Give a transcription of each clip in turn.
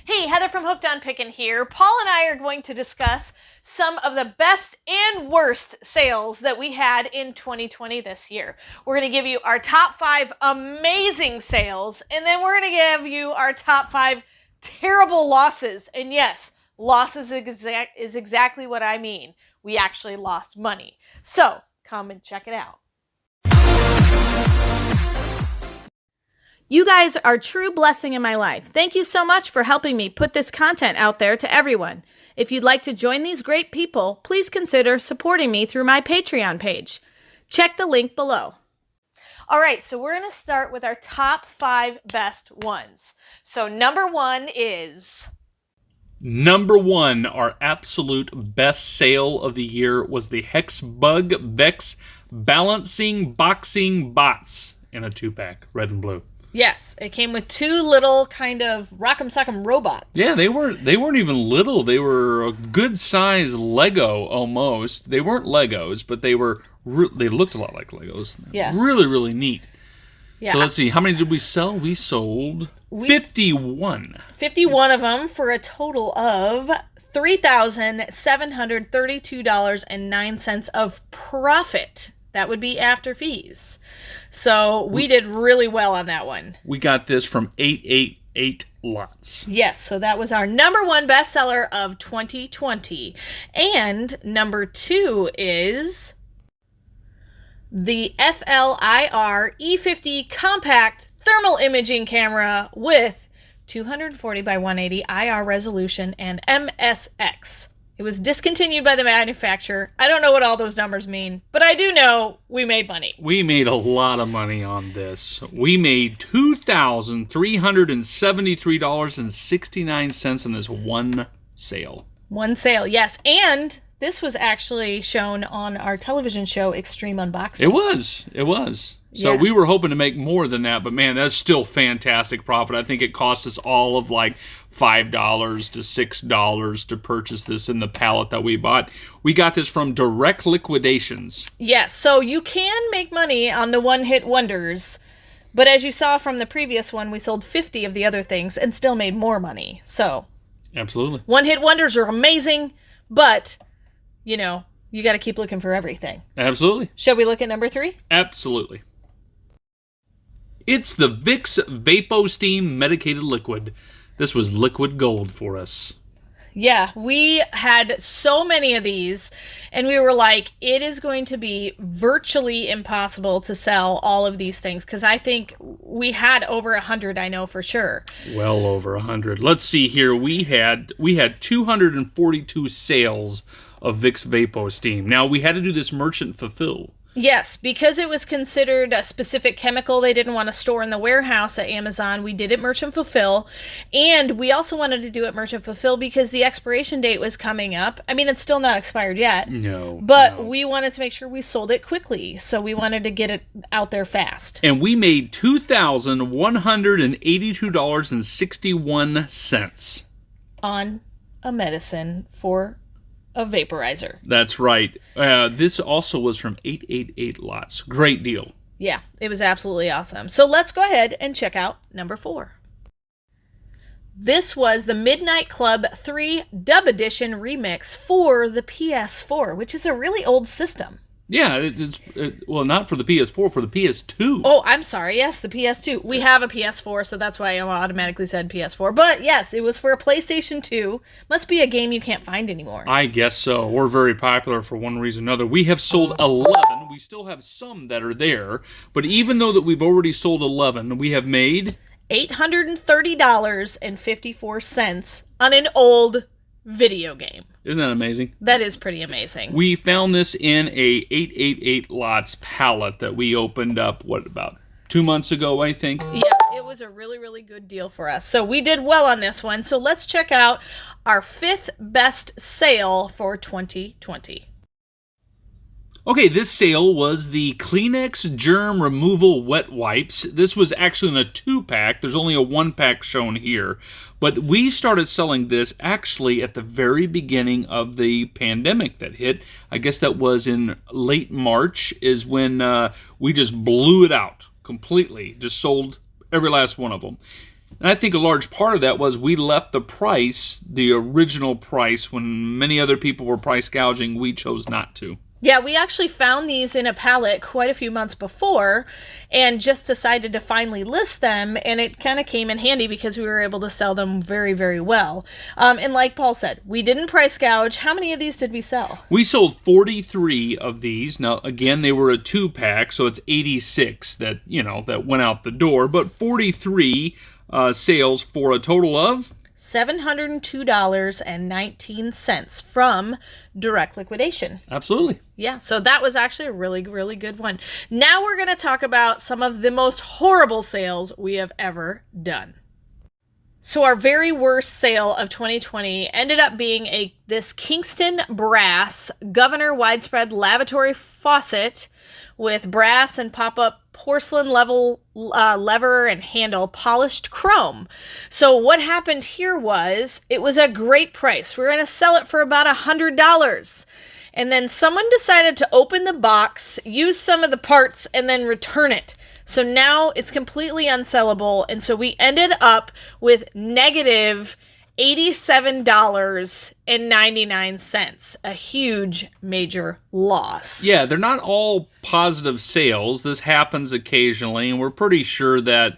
Hey, Heather from Hooked on Pickin here. Paul and I are going to discuss some of the best and worst sales that we had in 2020 this year. We're going to give you our top 5 amazing sales, and then we're going to give you our top 5 terrible losses. And yes, losses is exactly what I mean. We actually lost money. So come and check it out. You guys are a true blessing in my life. Thank you so much for helping me put this content out there to everyone. If you'd like to join these great people, please consider supporting me through my Patreon page. Check the link below. All right, so we're going to start with our top 5 best ones. So number 1 is... Number 1, our absolute best sale of the year was the Hexbug Vex Balancing Boxing Bots in a 2-pack, red and blue. Yes, it came with 2 little kind of rock'em sock'em robots. Yeah, they weren't even little. They were a good size Lego almost. They weren't Legos, but they looked a lot like Legos. Yeah, really, really neat. Yeah. So let's see, how many did we sell? We sold 51. 51 of them for a total of $3,732.09 of profit. That would be after fees. So we did really well on that one. We got this from 888 Lots. Yes, so that was our number 1 bestseller of 2020. And number 2 is the FLIR E50 compact thermal imaging camera with 240 by 180 IR resolution and MSX. It was discontinued by the manufacturer. I don't know what all those numbers mean, but I do know we made money. We made a lot of money on this. We made $2,373.69 in this one sale. One sale, yes. And this was actually shown on our television show, Extreme Unboxing. It was. So yeah. We were hoping to make more than that, but man, that's still fantastic profit. I think it cost us all of like $5 to $6 to purchase this in the pallet that we bought. We got this from direct liquidations. Yes, so you can make money on the one-hit wonders, but as you saw from the previous one, we sold 50 of the other things and still made more money. So absolutely, one-hit wonders are amazing, but you know, you got to keep looking for everything. Absolutely. Shall we look at number 3? Absolutely. It's the Vicks Vapo Steam Medicated Liquid. This was liquid gold for us. Yeah, we had so many of these, and we were like, it is going to be virtually impossible to sell all of these things, because I think we had over 100, I know for sure. Well over 100. Let's see here. We had 242 sales of Vicks Vapo Steam. Now, we had to do this merchant fulfill. Yes, because it was considered a specific chemical they didn't want to store in the warehouse at Amazon, we did it merchant fulfill. And we also wanted to do it merchant fulfill because the expiration date was coming up. I mean, it's still not expired yet. No. But we wanted to make sure we sold it quickly. So we wanted to get it out there fast. And we made $2,182.61 on a medicine for a vaporizer. That's right. This also was from 888 Lots. Great deal. Yeah, it was absolutely awesome. So let's go ahead and check out number 4. This was the Midnight Club 3 Dub Edition Remix for the PS4, which is a really old system. Yeah, well, not for the PS4, for the PS2. Oh, I'm sorry. Yes, the PS2. We have a PS4, so that's why I automatically said PS4. But yes, it was for a PlayStation 2. Must be a game you can't find anymore. I guess so. We're very popular for one reason or another. We have sold 11. We still have some that are there. But even though that we've already sold 11, we have made $830.54 on an old video game. Isn't that amazing? That is pretty amazing. We found this in a 888 Lots pallet that we opened up, about 2 months ago, I think? Yeah, it was a really, really good deal for us. So we did well on this one. So let's check out our 5th best sale for 2020. Okay, this sale was the Kleenex Germ Removal Wet Wipes. This was actually in a 2-pack. There's only a 1-pack shown here. But we started selling this actually at the very beginning of the pandemic that hit. I guess that was in late March is when we just blew it out completely. Just sold every last one of them. And I think a large part of that was we left the original price, when many other people were price gouging. We chose not to. Yeah, we actually found these in a pallet quite a few months before and just decided to finally list them, and it kind of came in handy because we were able to sell them very, very well. And like Paul said, we didn't price gouge. How many of these did we sell? We sold 43 of these. Now, again, they were a 2-pack, so it's 86 that went out the door, but 43 sales for a total of $702.19 from direct liquidation. Absolutely. Yeah, so that was actually a really, really good one. Now we're going to talk about some of the most horrible sales we have ever done. So our very worst sale of 2020 ended up being this Kingston brass Governor widespread lavatory faucet with brass and pop-up porcelain lever and handle, polished chrome. So what happened here was, it was a great price. We were going to sell it for about $100. And then someone decided to open the box, use some of the parts, and then return it. So now it's completely unsellable. And so we ended up with negative $87.99. A huge, major loss. Yeah, they're not all positive sales. This happens occasionally, and we're pretty sure that,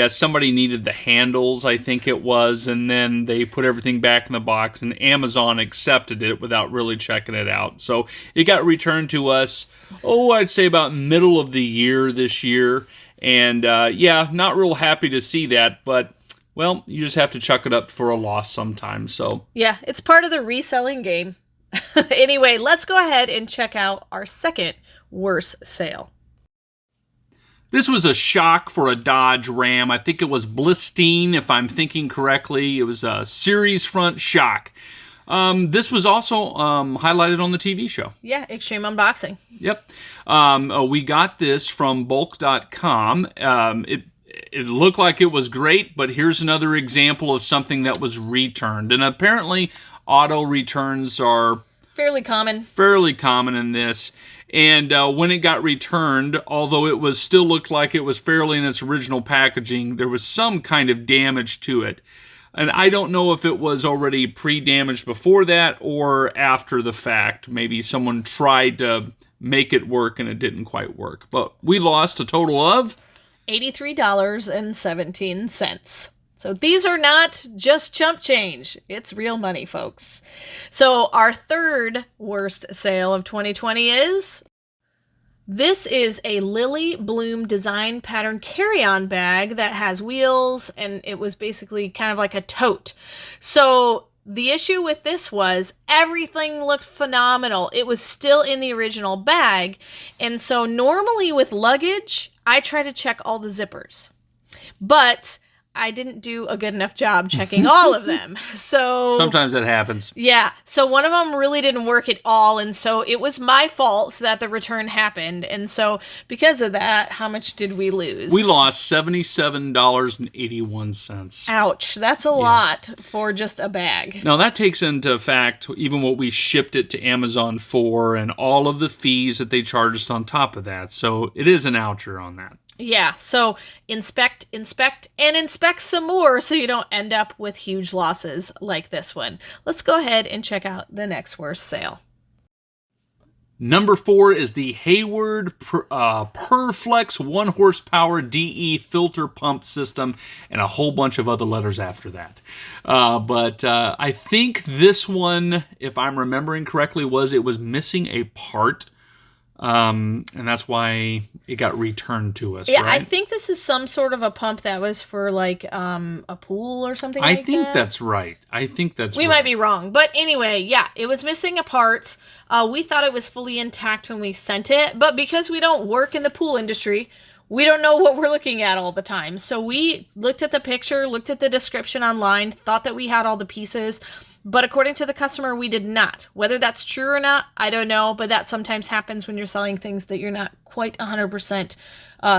somebody needed the handles, I think it was, and then they put everything back in the box, and Amazon accepted it without really checking it out. So it got returned to us, I'd say about middle of the year this year. And, not real happy to see that, but well, you just have to chuck it up for a loss sometimes. So yeah, it's part of the reselling game. Anyway, let's go ahead and check out our second worst sale. This was a shock for a Dodge Ram. I think it was Blistine, if I'm thinking correctly. It was a series front shock. This was also highlighted on the TV show. Yeah, Extreme Unboxing. Yep. We got this from bulk.com. It looked like it was great, but here's another example of something that was returned. And apparently, auto returns are fairly common in this. And when it got returned, although it was still looked like it was fairly in its original packaging, there was some kind of damage to it. And I don't know if it was already pre-damaged before that or after the fact. Maybe someone tried to make it work and it didn't quite work. But we lost a total of $83.17. So these are not just chump change. It's real money, folks. So our third worst sale of 2020 is... This is a Lily Bloom design pattern carry-on bag that has wheels, and it was basically kind of like a tote. So the issue with this was everything looked phenomenal. It was still in the original bag. And so normally with luggage, I try to check all the zippers. But I didn't do a good enough job checking all of them. So sometimes that happens. Yeah. So one of them really didn't work at all. And so it was my fault that the return happened. And so because of that, how much did we lose? We lost $77.81. Ouch. That's a lot for just a bag. Now that takes into fact even what we shipped it to Amazon for and all of the fees that they charged us on top of that. So it is an oucher on that. Yeah, so inspect, and inspect some more so you don't end up with huge losses like this one. Let's go ahead and check out the next worst sale. Number 4 is the Hayward Perflex 1 horsepower DE filter pump system and a whole bunch of other letters after that. But I think this one, if I'm remembering correctly, it was missing a part. And that's why it got returned to us, yeah, right? I think this is some sort of a pump that was for like a pool or something like that. I think that's right. We might be wrong. But anyway, yeah, it was missing a part. We thought it was fully intact when we sent it. But because we don't work in the pool industry, we don't know what we're looking at all the time. So we looked at the picture, looked at the description online, thought that we had all the pieces. But according to the customer, we did not. Whether that's true or not, I don't know. But that sometimes happens when you're selling things that you're not quite 100%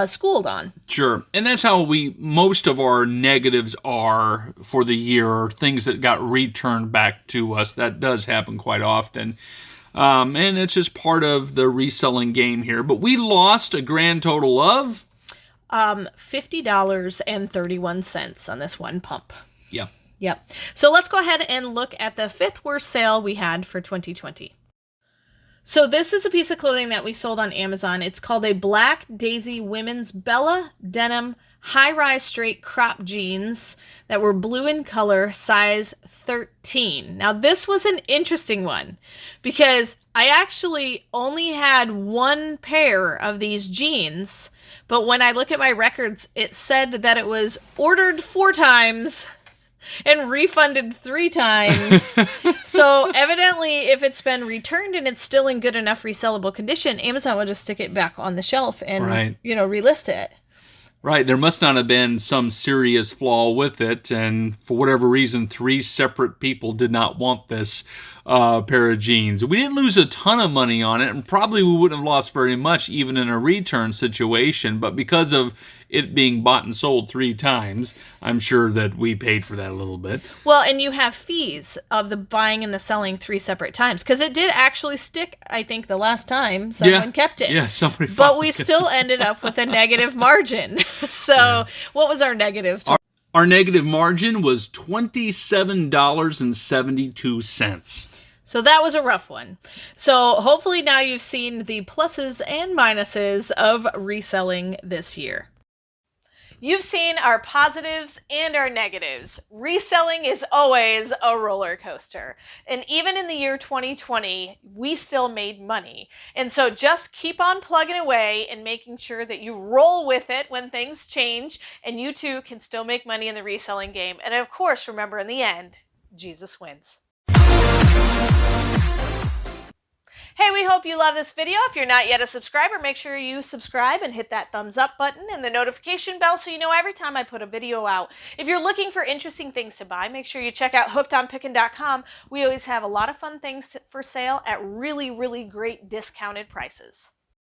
schooled on. Sure. And that's how most of our negatives are for the year, or things that got returned back to us. That does happen quite often. And it's just part of the reselling game here. But we lost a grand total of $50.31 on this one pump. Yeah. Yep. So let's go ahead and look at the 5th worst sale we had for 2020. So this is a piece of clothing that we sold on Amazon. It's called a Black Daisy Women's Bella Denim high-rise straight crop jeans that were blue in color, size 13. Now this was an interesting one because I actually only had one pair of these jeans, but when I look at my records, it said that it was ordered 4 times and refunded 3 times. So evidently, if it's been returned and it's still in good enough resellable condition, Amazon will just stick it back on the shelf and, relist it. Right. There must not have been some serious flaw with it. And for whatever reason, 3 separate people did not want this pair of jeans. We didn't lose a ton of money on it, and probably we wouldn't have lost very much even in a return situation. But because of it being bought and sold 3 times, I'm sure that we paid for that a little bit. Well, and you have fees of the buying and the selling 3 separate times. Because it did actually stick, I think, the last time someone kept it. Yeah, somebody But we still ended up with a negative margin. So what was our negative? Our negative margin was $27.72. So that was a rough one. So hopefully now you've seen the pluses and minuses of reselling this year. You've seen our positives and our negatives. Reselling is always a roller coaster. And even in the year 2020, we still made money. And so just keep on plugging away and making sure that you roll with it when things change, and you too can still make money in the reselling game. And of course, remember, in the end, Jesus wins. Hey, we hope you love this video. If you're not yet a subscriber, make sure you subscribe and hit that thumbs up button and the notification bell so you know every time I put a video out. If you're looking for interesting things to buy, make sure you check out hookedonpickin.com. We always have a lot of fun things for sale at really, really great discounted prices.